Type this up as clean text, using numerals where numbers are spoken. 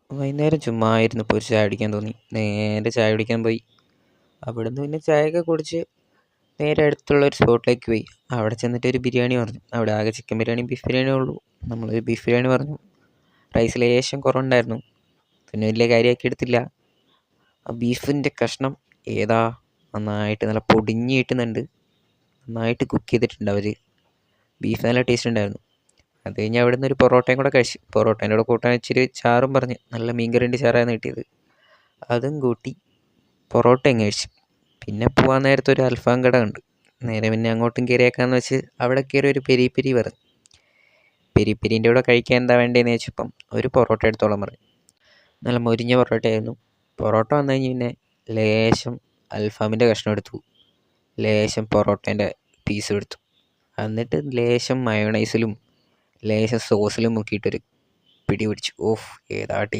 വൈകുന്നേരം ചുമ്മാ ഇരുന്നപ്പോൾ ഒരു ചായ കുടിക്കാൻ തോന്നി. നേരെ ചായ കുടിക്കാൻ പോയി. അവിടുന്ന് പിന്നെ ചായയൊക്കെ കുടിച്ച് നേരെ അടുത്തുള്ള ഒരു സ്പോട്ടിലേക്ക് പോയി. അവിടെ ചെന്നിട്ട് ഒരു ബിരിയാണി പറഞ്ഞു. അവിടെ ആകെ ചിക്കൻ ബിരിയാണിയും ബീഫ് ബിരിയാണിയേ ഉള്ളൂ. നമ്മളൊരു ബീഫ് ബിരിയാണി പറഞ്ഞു. റൈസ് ലേശം കുറവുണ്ടായിരുന്നു. പിന്നെ വലിയ കാര്യമാക്കി എടുത്തില്ല. ആ ബീഫിൻ്റെ കഷ്ണം ഏതാ നന്നായിട്ട് നല്ല പൊടിഞ്ഞ് കിട്ടുന്നുണ്ട്. നന്നായിട്ട് കുക്ക് ചെയ്തിട്ടുണ്ട് അവർ. ബീഫ് നല്ല ടേസ്റ്റ് ഉണ്ടായിരുന്നു. അത് കഴിഞ്ഞ് അവിടെ നിന്ന് ഒരു പൊറോട്ടയും കൂടെ കഴിച്ചു. പൊറോട്ടേൻ്റെ കൂടെ കൂട്ടാൻ ഇച്ചിരി ചാറും പറഞ്ഞ്. നല്ല മീൻകറിൻ്റെ ചാറാണ് കിട്ടിയത്. അതും കൂട്ടി പൊറോട്ടയും കഴിച്ചു. പിന്നെ പോകാൻ നേരത്തെ ഒരു അൽഫാം കട ഉണ്ട്. നേരെ പിന്നെ അങ്ങോട്ടും കയറിയേക്കാന്ന് വെച്ച് അവിടെ കയറി ഒരു പെരി പെരി പറഞ്ഞു. പെരി പെരീൻ്റെ കൂടെ കഴിക്കാൻ എന്താ വേണ്ടതെന്ന് ചോദിച്ചപ്പം ഒരു പൊറോട്ട എടുത്തോളം പറഞ്ഞു. നല്ല മൊരിഞ്ഞ പൊറോട്ടയായിരുന്നു. പൊറോട്ട വന്നു കഴിഞ്ഞ് പിന്നെ ലേശം അൽഫാമിൻ്റെ കഷ്ണം എടുത്തു, ലേശം പൊറോട്ടേൻ്റെ പീസും എടുത്തു. എന്നിട്ട് ലേശം മയോണൈസിലും ലേശം സോസിലും മുക്കിയിട്ടൊരു പിടി പിടിച്ചു. ഓഫ്, ഏതാ ടേസ്റ്റ്!